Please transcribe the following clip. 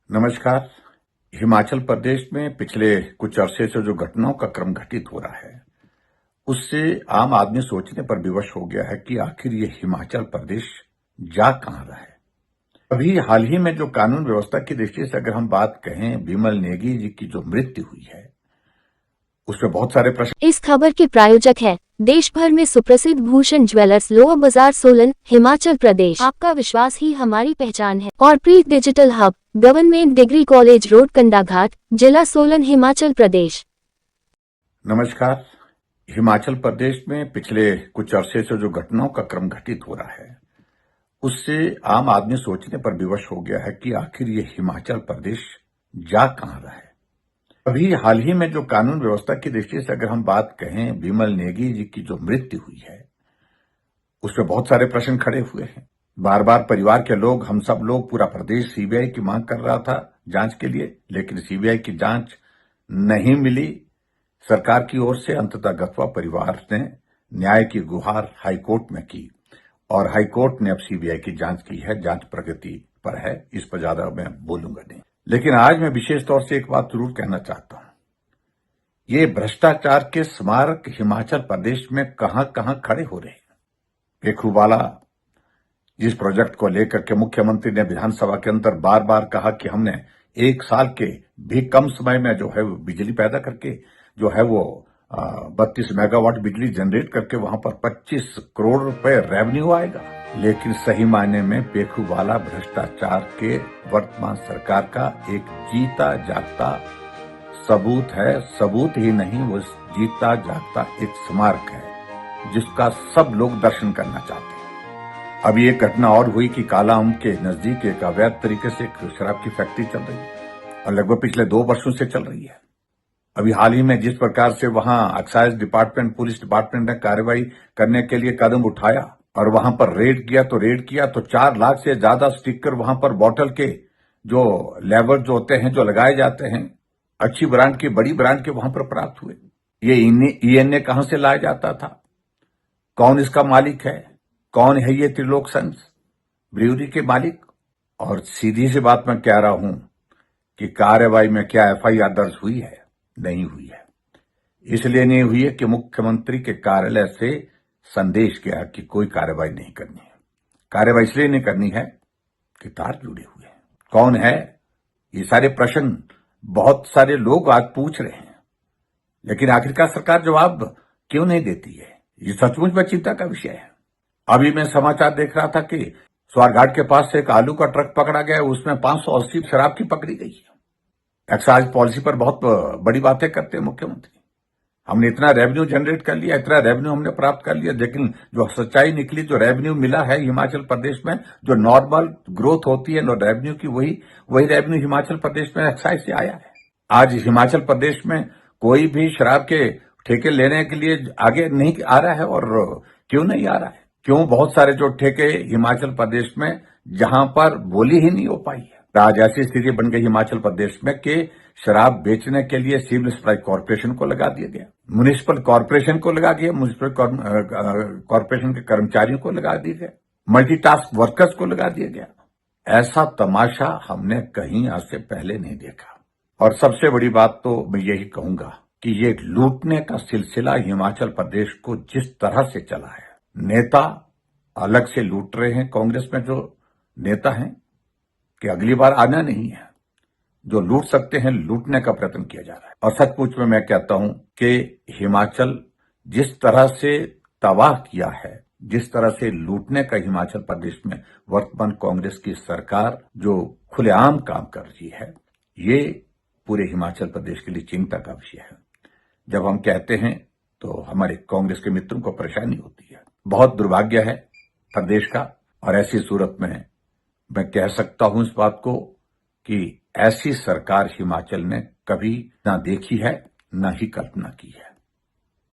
नमस्कार। हिमाचल प्रदेश में पिछले कुछ अरसे से जो घटनाओं का क्रम घटित हो रहा है, उससे आम आदमी सोचने पर विवश हो गया है कि आखिर ये हिमाचल प्रदेश जा कहां रहा है। अभी हाल ही में जो कानून व्यवस्था की दृष्टि से अगर हम बात कहें, विमल नेगी जी की जो मृत्यु हुई है, उसमें बहुत सारे प्रश्न। इस खबर के प्रायोजक है देश भर में सुप्रसिद्ध भूषण ज्वेलर्स, लोअर बाजार, सोलन, हिमाचल प्रदेश। आपका विश्वास ही हमारी पहचान है। Corporate digital hub, government degree college road, Kandaghat, जिला सोलन, हिमाचल प्रदेश। नमस्कार। हिमाचल प्रदेश में पिछले कुछ अरसे से जो घटनाओं का क्रम घटित हो रहा है, उससे आम आदमी सोचने पर विवश हो गया है कि आखिर ये हिमाचल प्रदेश जा कहां रहा है। अभी हाल ही में जो कानून व्यवस्था की दृष्टि से अगर हम बात कहें, विमल नेगी जी की जो मृत्यु हुई है, उसमें बहुत सारे प्रश्न खड़े हुए हैं। बार बार परिवार के लोग, हम सब लोग, पूरा प्रदेश सीबीआई की मांग कर रहा था जांच के लिए, लेकिन सीबीआई की जांच नहीं मिली सरकार की ओर से। अंततः गत्वा परिवार ने न्याय की गुहार हाईकोर्ट में की और हाईकोर्ट ने अब सीबीआई की जांच की है। जांच प्रगति पर है, इस पर ज्यादा मैं बोलूंगा नहीं। लेकिन आज मैं विशेष तौर से एक बात जरूर कहना चाहता हूं। ये भ्रष्टाचार के स्मारक हिमाचल प्रदेश में कहां कहां खड़े हो रहे हैं। पेखूवाला, जिस प्रोजेक्ट को लेकर के मुख्यमंत्री ने विधानसभा के अंदर बार बार कहा कि हमने 1 साल के भी कम समय में जो है वो बिजली पैदा करके जो है वो 32 मेगावाट बिजली जनरेट करके वहां पर 25 करोड़ रुपए रेवेन्यू आएगा। लेकिन सही मायने में पेखूवाला भ्रष्टाचार के वर्तमान सरकार का एक जीता जागता सबूत है। सबूत ही नहीं, वो जीता जागता एक स्मारक है जिसका सब लोग दर्शन करना चाहते हैं। अभी एक घटना और हुई कि कालाअंब के नजदीक एक अवैध तरीके से शराब की फैक्ट्री चल रही है और लगभग पिछले 2 वर्षों से चल रही है। अभी हाल ही में जिस प्रकार से वहां एक्साइज डिपार्टमेंट, पुलिस डिपार्टमेंट ने कार्रवाई करने के लिए कदम उठाया और वहां पर रेड किया तो 4 लाख से ज्यादा स्टिकर वहां पर बॉटल के जो लेबल जो होते हैं, जो लगाए जाते हैं, अच्छी ब्रांड के, बड़ी ब्रांड के वहां पर प्राप्त हुए। ये ईएनए कहां से लाया जाता था, कौन इसका मालिक है, कौन है ये त्रिलोक सन्स ब्रिवरी के मालिक। और सीधी सी बात मैं कह रहा हूं कि कार्रवाई में क्या एफआईआर दर्ज हुई है? नहीं हुई है। इसलिए नहीं हुई है कि मुख्यमंत्री के कार्यालय से संदेश गया कि कोई कार्रवाई नहीं करनी है। कार्रवाई इसलिए नहीं करनी है कि तार जुड़े हुए हैं। कौन है? ये सारे प्रश्न बहुत सारे लोग आज पूछ रहे हैं, लेकिन आखिरकार सरकार जवाब क्यों नहीं देती है? ये सचमुच में चिंता का विषय है। अभी मैं समाचार देख रहा था कि स्वारघाट के पास से एक आलू का ट्रक पकड़ा गया, उसमें 580 शराब की पकड़ी गई है। एक्साइज पॉलिसी पर बहुत बड़ी बातें करते हैं मुख्यमंत्री। हमने इतना रेवेन्यू जनरेट कर लिया, इतना रेवेन्यू हमने प्राप्त कर लिया, लेकिन जो सच्चाई निकली, जो रेवेन्यू मिला है हिमाचल प्रदेश में, जो नॉर्मल ग्रोथ होती है रेवेन्यू की, वही रेवेन्यू हिमाचल प्रदेश में एक्साइज से आया है। आज हिमाचल प्रदेश में कोई भी शराब के ठेके लेने के लिए आगे नहीं आ रहा है। और क्यों नहीं आ रहा है? क्यों? बहुत सारे जो ठेके हिमाचल प्रदेश में जहां पर बोली ही नहीं हो पाई है। आज ऐसी स्थिति बन गई हिमाचल प्रदेश में कि शराब बेचने के लिए सिविल सप्लाई कॉर्पोरेशन को लगा दिया गया, म्युनिसिपल कॉर्पोरेशन को लगा दिया, म्युनिसिपल कॉर्पोरेशन के कर्मचारियों को लगा दिया गया, मल्टीटास्क वर्कर्स को लगा दिया गया। ऐसा तमाशा हमने कहीं आज से पहले नहीं देखा। और सबसे बड़ी बात तो मैं यही कहूंगा कि ये लूटने का सिलसिला हिमाचल प्रदेश को जिस तरह से चला है, नेता अलग से लूट रहे हैं। कांग्रेस में जो नेता हैं कि अगली बार आना नहीं है, जो लूट सकते हैं लूटने का प्रयत्न किया जा रहा है। और सचमुच में मैं कहता हूं कि हिमाचल जिस तरह से तबाह किया है, जिस तरह से लूटने का हिमाचल प्रदेश में वर्तमान कांग्रेस की सरकार जो खुलेआम काम कर रही है, ये पूरे हिमाचल प्रदेश के लिए चिंता का विषय है। जब हम कहते हैं तो हमारे कांग्रेस के मित्रों को परेशानी होती है। बहुत दुर्भाग्य है प्रदेश का। और ऐसी सूरत में मैं कह सकता हूं इस बात को कि ऐसी सरकार हिमाचल ने कभी ना देखी है, ना ही कल्पना की है।